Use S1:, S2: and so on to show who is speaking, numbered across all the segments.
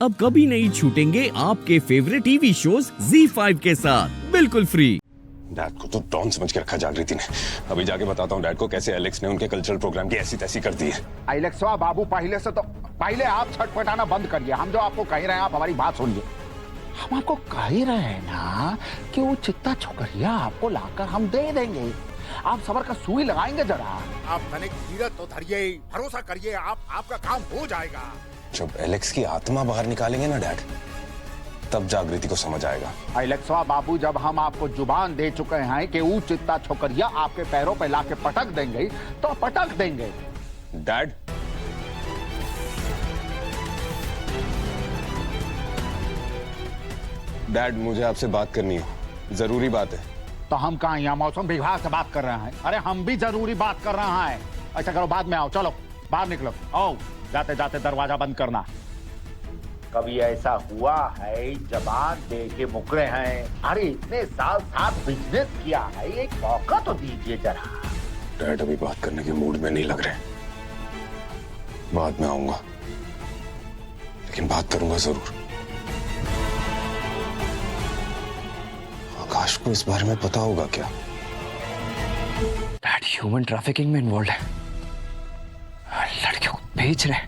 S1: अब कभी नहीं छूटेंगे आपके फेवरेट टीवी शोज ZEE5 के साथ बिल्कुल फ्री।
S2: डैड को तो डॉन समझ के रखा जागृति ने। अभी जाके बताता हूँ डैड को कैसे एलेक्स ने उनके कल्चरल प्रोग्राम की ऐसी तैसी कर दी है।
S3: एलेक्सवा बाबू पहले आप छटपटाना बंद करिए। हम जो आपको कह रहे हैं आप हमारी बात सुनिए। हम आपको कह ही रहे हैं ना कि वो चित्ता छोकरिया आपको लाकर हम दे देंगे। आप सबर का सुई लगाएंगे जरा।
S4: आप तनिक धीरज तो धरिए, भरोसा करिए, आपका काम हो जाएगा।
S2: जब एलेक्स की आत्मा बाहर निकालेंगे ना डैड, तब जागृति को समझ आएगा।
S3: एलेक्सवा बाबू, जब हम आपको जुबान दे चुके हैं कि वो चित्ता छोकरिया आपके पैरों पे लाके पटक देंगे तो पटक देंगे।
S2: डैड, डैड मुझे आपसे बात करनी है, जरूरी बात है।
S3: तो हम कहाँ यहाँ मौसम विभाग से बात कर रहे हैं? अरे हम भी जरूरी बात कर रहे हैं। ऐसा करो बाद में आओ, चलो बाहर निकलो। आओ, जाते जाते दरवाजा बंद करना। कभी ऐसा हुआ है जबान दे के मुकरे हैं? अरे इतने साल साथ बिजनेस किया है, एक मौका तो दीजिए जरा।
S2: डैड अभी बात करने के मूड में नहीं लग रहे, बाद में आऊंगा, लेकिन बात करूंगा जरूर। आकाश को इस बारे में पता होगा क्या?
S5: डैड ह्यूमन ट्रैफिकिंग में इन्वॉल्व है, लड़कियों को बेच रहे हैं।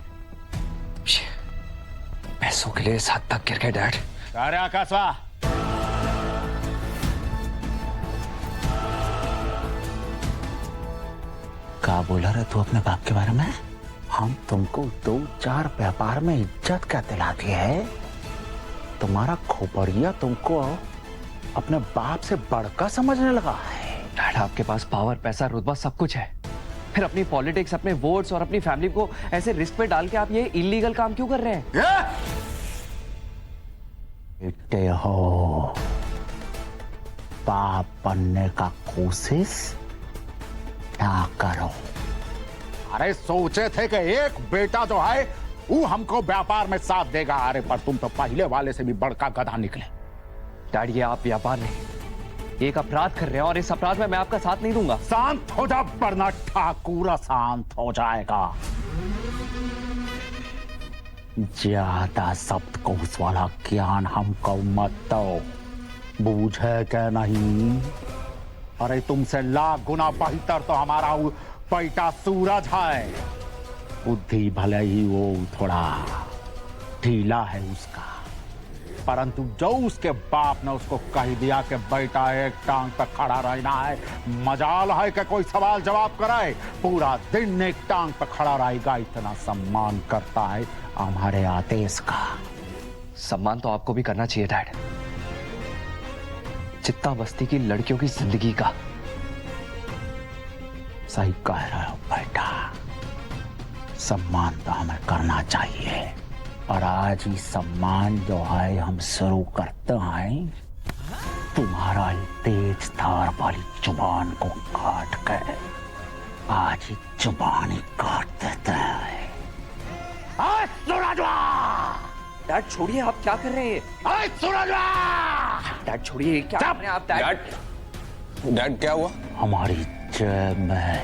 S5: पैसों के लिए इस हद तक गिर गए डैड।
S3: अरे आकाशवा, क्या बोला रहे तू अपने बाप के बारे में? हम तुमको 2-4 व्यापार में इज्जत क्या दिलाती है? तुम्हारा खोपड़िया तुमको अपने बाप से बढ़कर समझने लगा है।
S5: डैड आपके पास पावर, पैसा, रुतबा सब कुछ है, फिर अपनी पॉलिटिक्स, अपने वोट्स और अपनी फैमिली को ऐसे रिस्क पे डाल के आप ये इलीगल काम क्यों कर रहे हैं?
S3: इतने हो बाप बनने का कोशिश ना करो। अरे सोचे थे कि एक बेटा जो है वो हमको व्यापार में साथ देगा। अरे पर तुम तो पहले वाले से भी बड़का गधा निकले।
S5: डैड ये आप व्यापार नहीं, एक अपराध कर रहे हैं और इस अपराध में मैं आपका साथ नहीं दूंगा।
S3: शांत हो जा वरना ठाकुर शांत हो जाएगा। ज्यादा शब्द को उस वाला ज्ञान हमको मत दो, बूझे क्या नहीं? अरे तुमसे लाख गुना बेहतर तो हमारा बेटा सूरज है। बुद्धि भले ही वो थोड़ा ढीला है उसका, परंतु जो उसके बाप ने उसको कह दिया कि बेटा एक टांग पर खड़ा रहना है, मजाल है कि कोई सवाल जवाब कराए, पूरा दिन एक टांग पर खड़ा रहेगा। इतना सम्मान करता है हमारे आदेश का।
S5: सम्मान तो आपको भी करना चाहिए डैड, चित्ता बस्ती की लड़कियों की जिंदगी का।
S3: सही कह रहे हो बेटा, सम्मान तो हमें करना चाहिए। और आज ही सम्मान जो है हम शुरू करते हैं तुम्हारा तेज धार वाली जुबान को काट के। आज ही जुबान ही काट देते हैं।
S5: डैड छोड़िए, आप क्या कर रहे हैं? डैड छोड़िए, क्या कर रहे हैं आप?
S2: डैड, डैड क्या हुआ?
S3: हमारी जेब में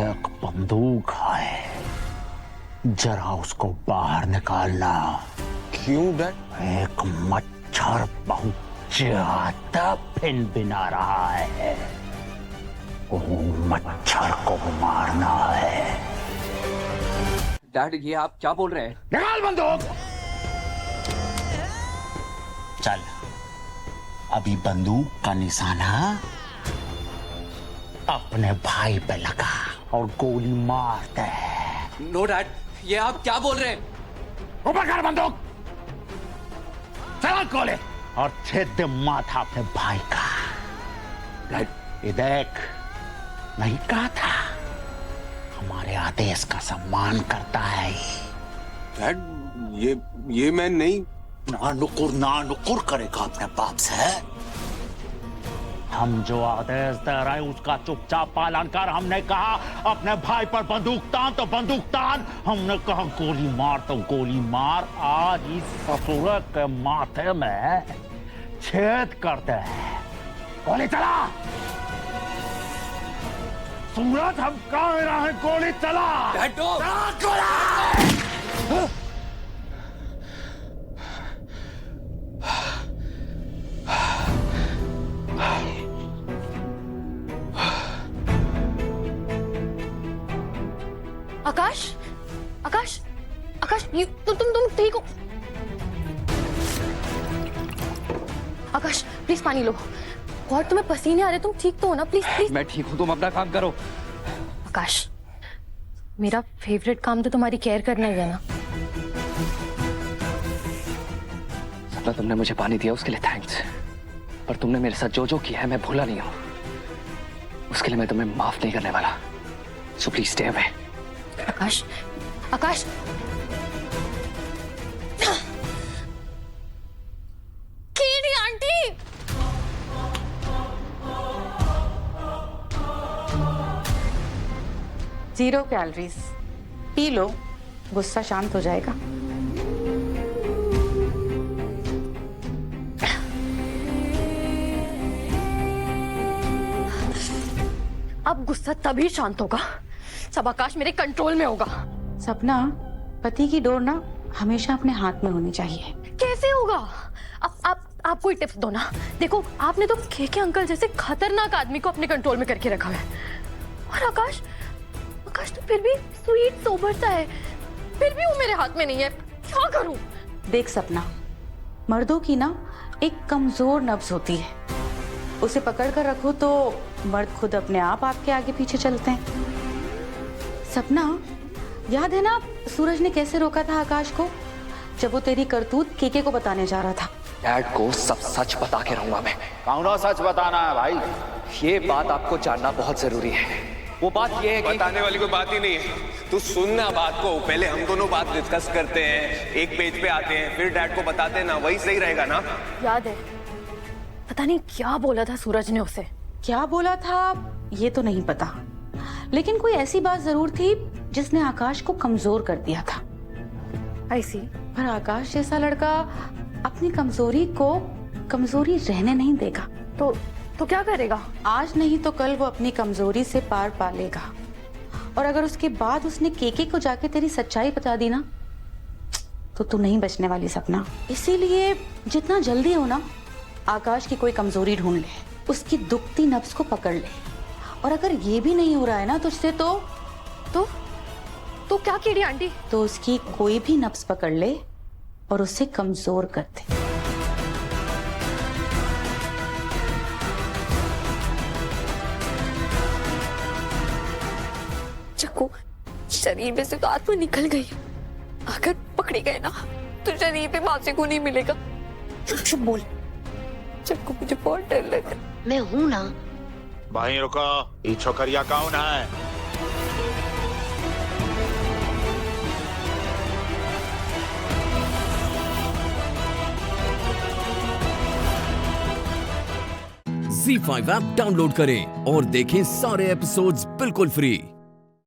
S3: एक बंदूक है, जरा उसको बाहर निकालना।
S2: क्यों डैड?
S3: एक मच्छर बहुत ज्यादा भिन भिना रहा है, वो मच्छर को मारना है।
S5: डैड ये आप क्या बोल रहे हैं?
S3: निकाल बंदूक। चल, अभी बंदूक का निशाना अपने भाई पे लगा और गोली मार दे।
S5: नो डैड, ये आप क्या बोल रहे हैं?
S3: ऊपर कर बंदूक, चला गोली और छेद दे माथा अपने भाई का।
S5: डैड
S3: ये देख, नहीं कहा था हमारे आदेश का सम्मान करता है।
S2: डैड ये मैं नहीं।
S3: ना नुकुर करेगा अपने बाप से। हम जो आदेश दे रहे हैं उसका चुपचाप पालन कर। हमने कहा अपने भाई पर बंदूक तान तो बंदूक तान, हमने कहा गोली मार तो गोली मार। आज इस ससुर के माथे में छेद करते हैं। गोली चला सूरज, हम कह रहे हैं गोली चला।
S5: डैड
S3: चला गोली।
S6: ठीक हो? आकाश प्लीज पानी लो। और तुम्हें पसीने आ रहे, तुम ठीक तो हो ना? Please please.
S5: मैं ठीक हूँ, तुम अपना काम करो।
S6: आकाश, मेरा फेवरेट काम तो तुम्हारी केयर करना ही है ना।
S5: सपना, तुमने मुझे पानी दिया उसके लिए थैंक्स, पर तुमने मेरे साथ जो जो किया है मैं भूला नहीं हूँ। उसके लिए मैं तुम्हें माफ नहीं करने वाला। So please stay away.
S6: Akash, Akash, कीड़ी आंटी।
S7: जीरो कैलोरीज, पी लो, गुस्सा शांत हो जाएगा।
S6: अब गुस्सा तभी शांत होगा जब आकाश मेरे कंट्रोल में होगा।
S7: सपना, पति की डोर ना हमेशा अपने हाथ में होनी चाहिए।
S6: कैसे होगा? आप कोई टिप्स दो ना। देखो, आपने तो केके अंकल जैसे खतरनाक आदमी को अपने कंट्रोल में करके रखा है, और आकाश तो फिर भी स्वीट सोबर सा है, फिर भी वो मेरे हाथ में नहीं है। क्या करूं?
S7: देख सपना, मर्दों की ना एक कमजोर नब्ज होती है, उसे पकड़ कर रखो तो मर्द खुद अपने आप आपके आगे पीछे चलते हैं। सपना, याद है ना सूरज ने कैसे रोका था आकाश को जब वो तेरी करतूत केके को बताने जा रहा था?
S5: डैड को सब सच बता के रहूंगा मैं।
S3: कौनो सच बताना है भाई?
S5: ये बात आपको जानना बहुत जरूरी है। वो बात ये है कि
S2: बताने वाली कोई बात ही नहीं है। तू सुनना बात को, पहले हम दोनों बात डिस्कस करते हैं, एक पेज पे आते हैं, फिर डैड को बताते हैं ना, वही सही रहेगा ना?
S6: याद है, पता नहीं क्या बोला था सूरज ने उसे।
S7: क्या बोला था ये तो नहीं पता, लेकिन कोई ऐसी बात जरूर थी जिसने आकाश को कमजोर कर दिया था।
S6: ऐसी?
S7: पर आकाश जैसा लड़का अपनी कमजोरी को कमजोरी रहने नहीं देगा।
S6: तो क्या करेगा?
S7: आज नहीं तो कल वो अपनी कमजोरी से पार पा लेगा, और अगर उसके बाद उसने केके को जाके तेरी सच्चाई बता दी ना, तो तू नहीं बचने वाली सपना। इसीलिए जितना जल्दी हो ना, आकाश की कोई कमजोरी ढूंढ ले, उसकी दुखती नब्ज को पकड़ ले, और अगर ये भी नहीं हो रहा है ना तुझसे
S6: तो क्या कीड़ी आंटी?
S7: तो उसकी कोई भी नब्ज पकड़ ले और उसे कमजोर कर दे।
S6: चक्कू, शरीर में से तो आत्मा निकल गई, अगर पकड़ी गए ना तो शरीर पे मांसे को नहीं मिलेगा। चुप बोल। चक्कू, मुझे बहुत डर लग रहा है।
S4: मैं हूं ना। भाई रुको, ये छोकरिया कौन है?
S1: Z5 ऐप डाउनलोड करें और देखें सारे एपिसोड्स बिल्कुल फ्री।